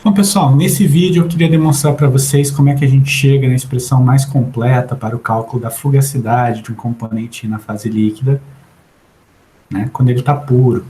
Bom, pessoal, nesse vídeo eu queria demonstrar para vocês como é que a gente chega na expressão mais completa para o cálculo da fugacidade de um componente na fase líquida, né, quando ele está puro,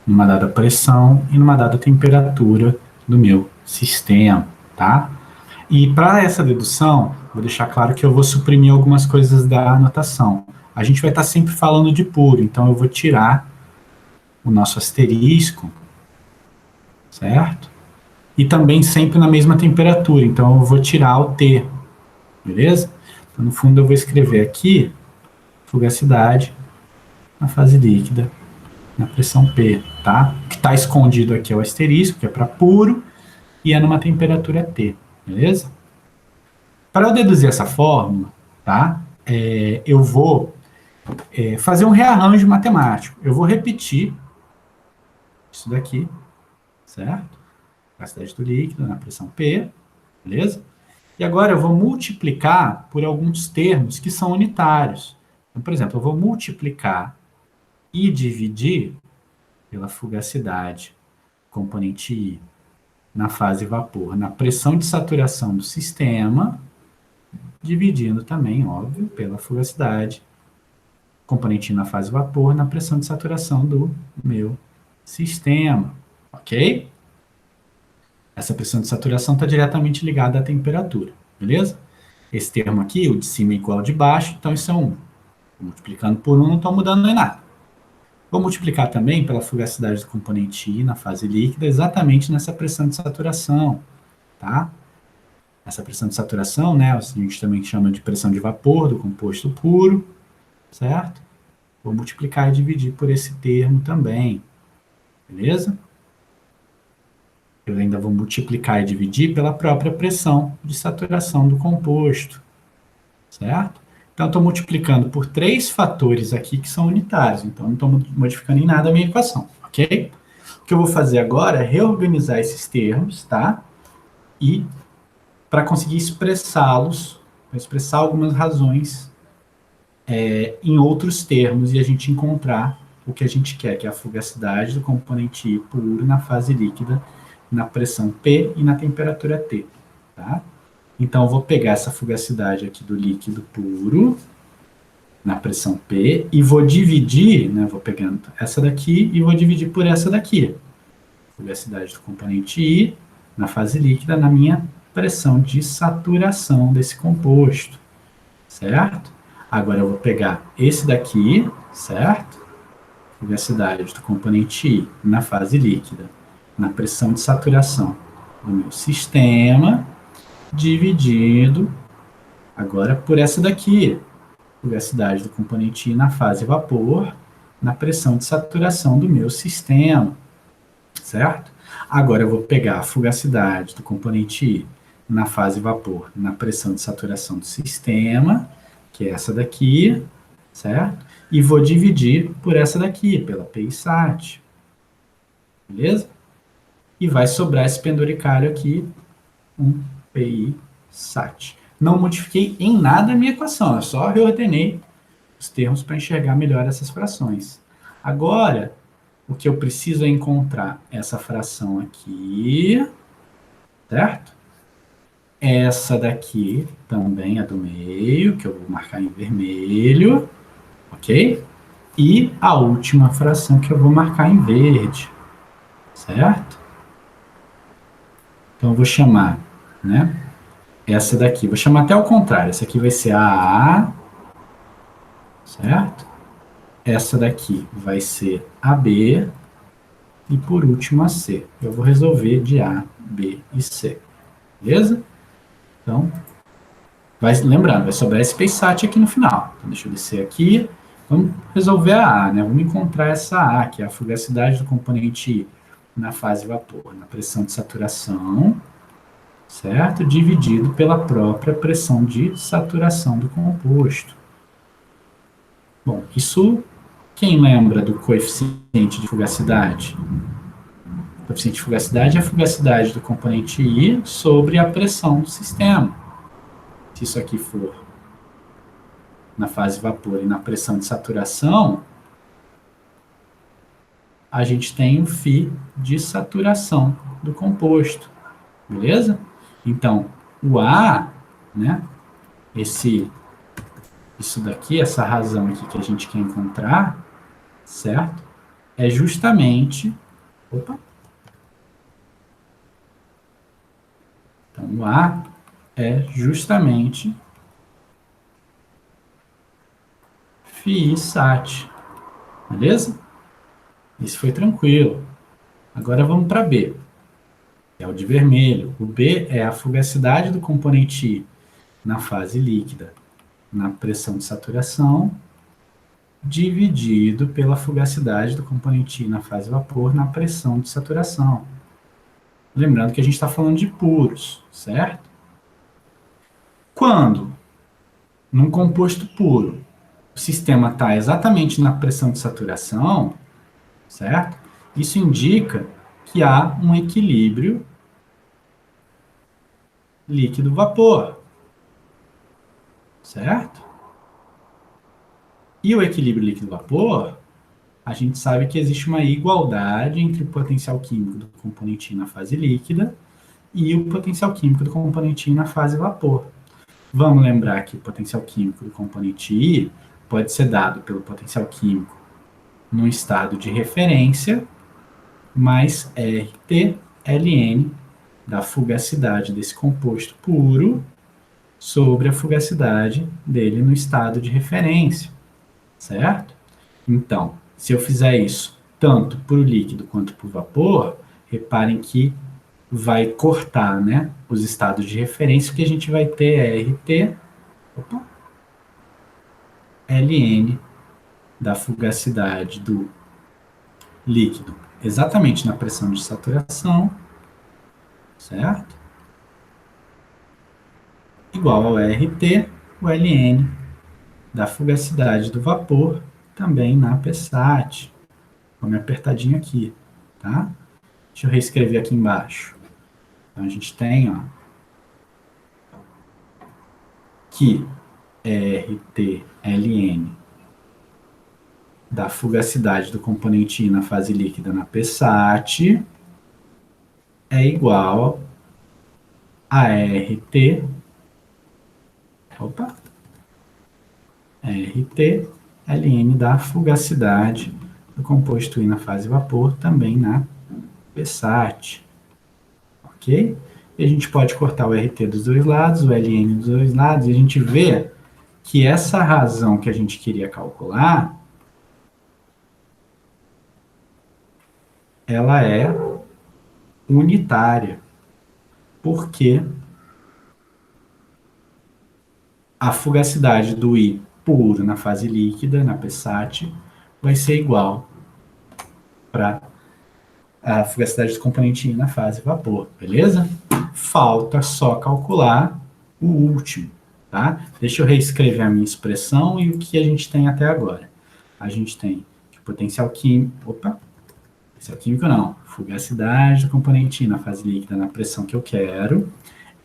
numa dada pressão e numa dada temperatura do meu sistema, tá? E para essa dedução, vou deixar claro que eu vou suprimir algumas coisas da anotação. A gente vai estar sempre falando de puro, então eu vou tirar o nosso asterisco, certo? E também sempre na mesma temperatura, então eu vou tirar o T, beleza? Então, no fundo, eu vou escrever aqui fugacidade na fase líquida, na pressão P, tá? O que está escondido aqui é o asterisco, que é para puro, e é numa temperatura T, beleza? Para eu deduzir essa fórmula, tá? Eu vou fazer um rearranjo matemático. Eu vou repetir isso daqui, certo? Fugacidade do líquido na pressão P, beleza? E agora eu vou multiplicar por alguns termos que são unitários. Então, por exemplo, eu vou multiplicar e dividir pela fugacidade, componente I, na fase vapor, na pressão de saturação do sistema, dividindo também, óbvio, pela fugacidade, componente I na fase vapor, na pressão de saturação do meu sistema, ok? Essa pressão de saturação está diretamente ligada à temperatura, beleza? Esse termo aqui, o de cima é igual ao de baixo, então isso é 1. Multiplicando por 1, não estou mudando em nada. Vou multiplicar também pela fugacidade do componente I na fase líquida, exatamente nessa pressão de saturação, tá? Essa pressão de saturação, né, a gente também chama de pressão de vapor do composto puro, certo? Vou multiplicar e dividir por esse termo também, beleza? Eu ainda vou multiplicar e dividir pela própria pressão de saturação do composto, certo? Então, eu estou multiplicando por 3 fatores aqui que são unitários, então não estou modificando em nada a minha equação, ok? O que eu vou fazer agora é reorganizar esses termos, tá? E para conseguir expressá-los, para expressar algumas razões em outros termos e a gente encontrar o que a gente quer, que é a fugacidade do componente I puro na fase líquida, na pressão P e na temperatura T, tá? Então, eu vou pegar essa fugacidade aqui do líquido puro, na pressão P, e vou dividir, né, vou pegando essa daqui e vou dividir por essa daqui. Fugacidade do componente I, na fase líquida, na minha pressão de saturação desse composto, certo? Agora, eu vou pegar esse daqui, certo? Fugacidade do componente I, na fase líquida, na pressão de saturação do meu sistema, dividido agora por essa daqui, fugacidade do componente I na fase vapor, na pressão de saturação do meu sistema, certo? Agora eu vou pegar a fugacidade do componente I na fase vapor, na pressão de saturação do sistema, que é essa daqui, certo? E vou dividir por essa daqui, pela PISAT, beleza? E vai sobrar esse penduricalho aqui, um PISAT. Não modifiquei em nada a minha equação, eu só reordenei os termos para enxergar melhor essas frações. Agora, o que eu preciso é encontrar essa fração aqui, certo? Essa daqui também é do meio, que eu vou marcar em vermelho, ok? E a última fração que eu vou marcar em verde, certo? Então, eu vou chamar, né? Essa daqui, vou chamar até ao contrário, essa aqui vai ser a A, certo? Essa daqui vai ser a B, e por último a C. Eu vou resolver de A, B e C, beleza? Então, lembrando, vai sobrar esse PISAT aqui no final. Então, deixa eu descer aqui, vamos resolver a A, né? Vamos encontrar essa A, que é a fugacidade do componente I na fase vapor, na pressão de saturação, certo? Dividido pela própria pressão de saturação do composto. Bom, isso, quem lembra do coeficiente de fugacidade? O coeficiente de fugacidade é a fugacidade do componente I sobre a pressão do sistema. Se isso aqui for na fase vapor e na pressão de saturação, a gente tem o φ de saturação do composto, beleza? Então, o A, né, isso daqui, essa razão aqui que a gente quer encontrar, certo? É justamente, opa, então o A é justamente Φ Sat, beleza? Isso foi tranquilo. Agora vamos para B, que é o de vermelho. O B é a fugacidade do componente I na fase líquida na pressão de saturação, dividido pela fugacidade do componente I na fase vapor na pressão de saturação. Lembrando que a gente está falando de puros, certo? Quando, num composto puro, o sistema está exatamente na pressão de saturação, certo? Isso indica que há um equilíbrio líquido-vapor, certo? E o equilíbrio líquido-vapor, a gente sabe que existe uma igualdade entre o potencial químico do componente I na fase líquida e o potencial químico do componente I na fase vapor. Vamos lembrar que o potencial químico do componente I pode ser dado pelo potencial químico no estado de referência mais RT ln da fugacidade desse composto puro sobre a fugacidade dele no estado de referência, certo? Então, se eu fizer isso tanto para o líquido quanto para o vapor, reparem que vai cortar, né, os estados de referência, que a gente vai ter RT, ln da fugacidade do líquido exatamente na pressão de saturação, certo? Igual ao RT, o ln da fugacidade do vapor também na PSAT. Vamos apertadinho aqui, tá? Deixa eu reescrever aqui embaixo. Então a gente tem, ó, que RT-ln da fugacidade do componente I na fase líquida na PSAT é igual a RT, RT-ln da fugacidade do composto I na fase vapor também na PSAT, ok? E a gente pode cortar o RT dos dois lados, o ln dos dois lados, e a gente vê que essa razão que a gente queria calcular, ela é unitária, porque a fugacidade do I puro na fase líquida, na PSAT, vai ser igual para a fugacidade do componente I na fase vapor, beleza? Falta só calcular o último, tá? Deixa eu reescrever a minha expressão e o que a gente tem até agora. A gente tem que o potencial químico, potencial químico não, fugacidade do componente I na fase líquida na pressão que eu quero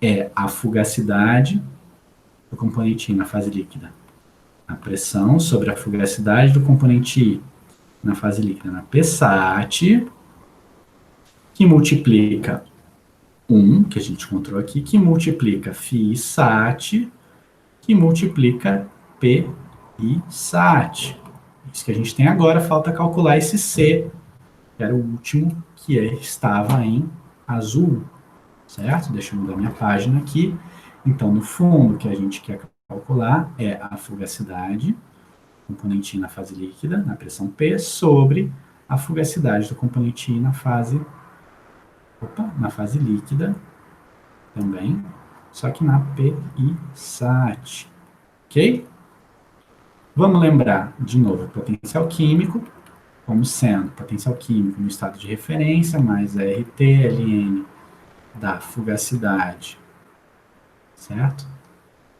é a fugacidade do componente I na fase líquida na pressão sobre a fugacidade do componente I na fase líquida na PSAT, que multiplica 1, que a gente encontrou aqui, que multiplica Φ-Sat, que multiplica P-I-Sat. Isso que a gente tem agora, falta calcular esse C, que era o último, que estava em azul, certo? Deixa eu mudar minha página aqui. Então, no fundo, o que a gente quer calcular é a fugacidade do componente I na fase líquida, na pressão P, sobre a fugacidade do componente I na fase líquida também, só que na PI-SAT, ok? Vamos lembrar, de novo, o potencial químico, como sendo potencial químico no estado de referência, mais a RT, ln da fugacidade, certo?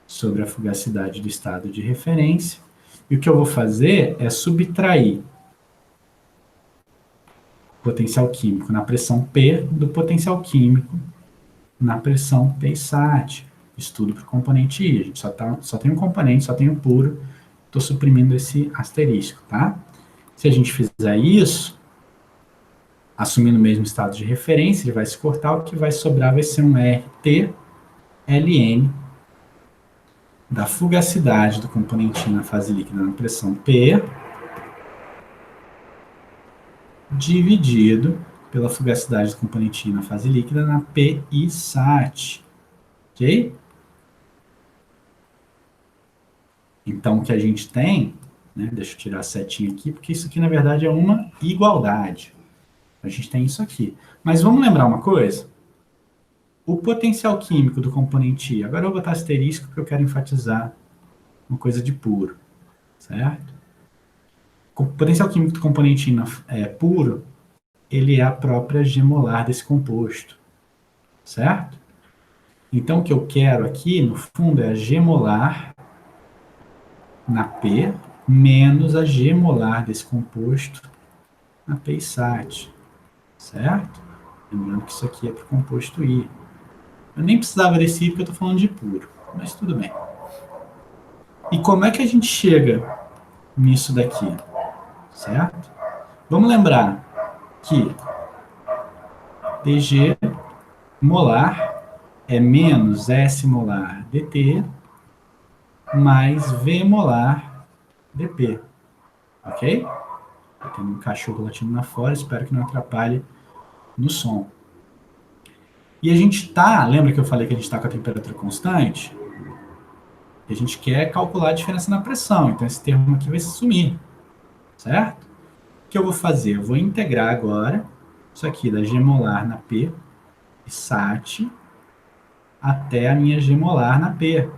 Sobre a fugacidade do estado de referência. E o que eu vou fazer é subtrair o potencial químico na pressão P do potencial químico na pressão PSAT. Estudo para o componente I. A gente só tem um componente, só tem o puro. Estou suprimindo esse asterisco, tá? Se a gente fizer isso, assumindo o mesmo estado de referência, ele vai se cortar, o que vai sobrar vai ser um RT ln da fugacidade do componente I na fase líquida na pressão P, dividido pela fugacidade do componente I na fase líquida na PI sat. Ok? Então, o que a gente tem, né, deixa eu tirar a setinha aqui, porque isso aqui, na verdade, é uma igualdade. A gente tem isso aqui. Mas vamos lembrar uma coisa? O potencial químico do componente I, agora eu vou botar asterisco porque eu quero enfatizar uma coisa de puro, certo? O potencial químico do componente I puro, ele é a própria G molar desse composto, certo? Então, o que eu quero aqui, no fundo, é a G molar na P menos a G molar desse composto na P sat, certo? Lembrando que isso aqui é para o composto I. Eu nem precisava desse I porque eu estou falando de puro, mas tudo bem. E como é que a gente chega nisso daqui, certo? Vamos lembrar que dG molar é menos S molar dt mais V molar dP, ok? Tem um cachorro latindo lá fora, espero que não atrapalhe no som. E a gente lembra que eu falei que a gente está com a temperatura constante? E a gente quer calcular a diferença na pressão, então esse termo aqui vai sumir, certo? O que eu vou fazer? Eu vou integrar agora isso aqui da G molar na P sat até a minha G molar na P.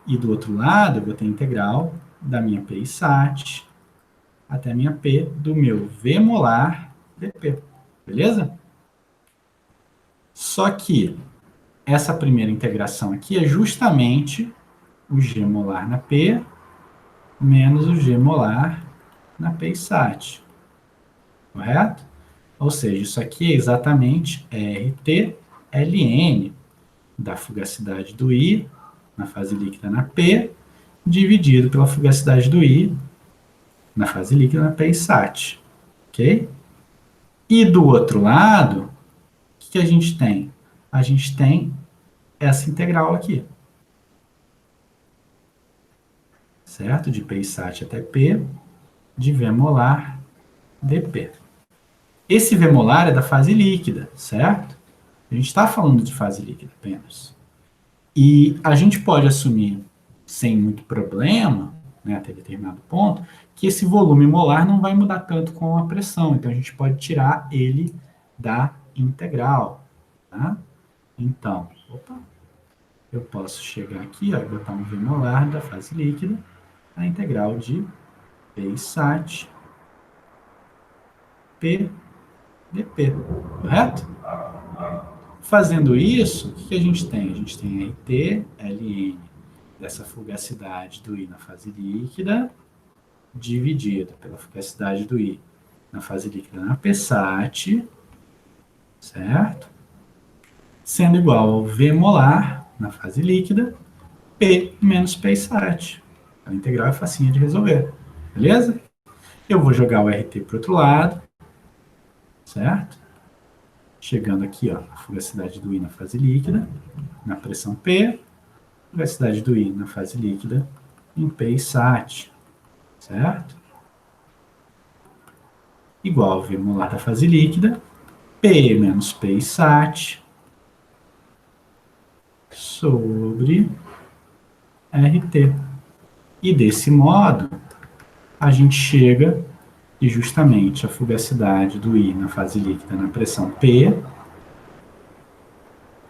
E do outro lado, eu vou ter a integral da minha P sat até a minha P do meu V molar dP. Beleza? Só que essa primeira integração aqui é justamente o G molar na P menos o G molar na P sat. Correto? Ou seja, isso aqui é exatamente RT ln da fugacidade do I na fase líquida na P, dividido pela fugacidade do I na fase líquida na P sat. Ok? E do outro lado, o que a gente tem? A gente tem essa integral aqui. Certo? De P sat até P, de V molar dP. Esse V molar é da fase líquida, certo? A gente está falando de fase líquida apenas. E a gente pode assumir, sem muito problema, né, até determinado ponto, que esse volume molar não vai mudar tanto com a pressão. Então, a gente pode tirar ele da integral. Tá? Então, eu posso chegar aqui, ó, e botar um V molar da fase líquida, a integral de P sat P dP, correto? Fazendo isso, o que a gente tem? A gente tem RT ln dessa fugacidade do I na fase líquida, dividido pela fugacidade do I na fase líquida na P sat, certo? Sendo igual ao V molar na fase líquida, P menos P sat. A integral é facinha de resolver, beleza? Eu vou jogar o RT para o outro lado, certo? Chegando aqui, ó, a fugacidade do I na fase líquida, na pressão P, fugacidade do I na fase líquida em P sat, certo? Igual ao V molar da fase líquida, P menos P sat sobre RT. E desse modo, a gente chega e justamente a fugacidade do I na fase líquida na pressão P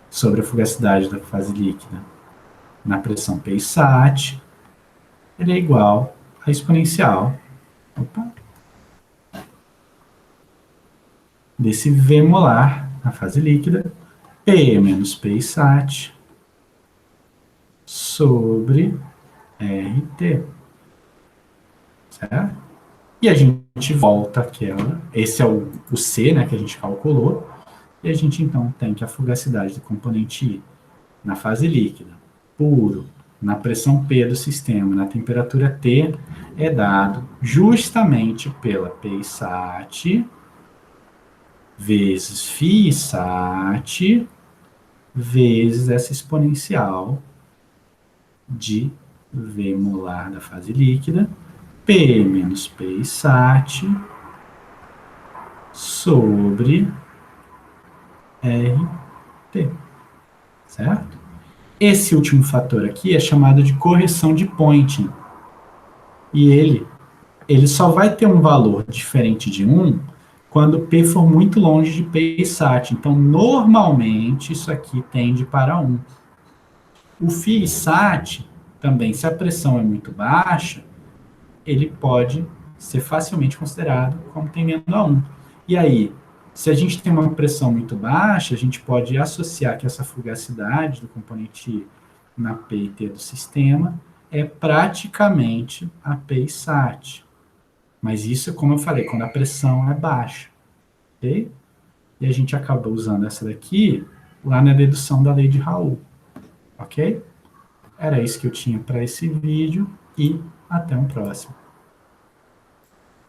sobre a fugacidade da fase líquida na pressão P sat, ele é igual a exponencial desse V molar na fase líquida, P menos P sat sobre RT. Certo? E a gente volta àquela, esse é o C, né, que a gente calculou, e a gente então tem que a fugacidade do componente I na fase líquida, puro, na pressão P do sistema, na temperatura T, é dado justamente pela PISAT vezes φSAT vezes essa exponencial de V molar da fase líquida, P menos PISAT sobre RT, certo? Esse último fator aqui é chamado de correção de Poynting. E ele só vai ter um valor diferente de 1 quando P for muito longe de PISAT. Então, normalmente, isso aqui tende para 1. O φSAT, também, se a pressão é muito baixa, ele pode ser facilmente considerado como tendendo a 1. E aí, se a gente tem uma pressão muito baixa, a gente pode associar que essa fugacidade do componente na P e T do sistema é praticamente a PISAT. Mas isso, como eu falei, quando a pressão é baixa. Ok? E a gente acaba usando essa daqui lá na dedução da lei de Raoult. Ok? Era isso que eu tinha para esse vídeo e até um próximo.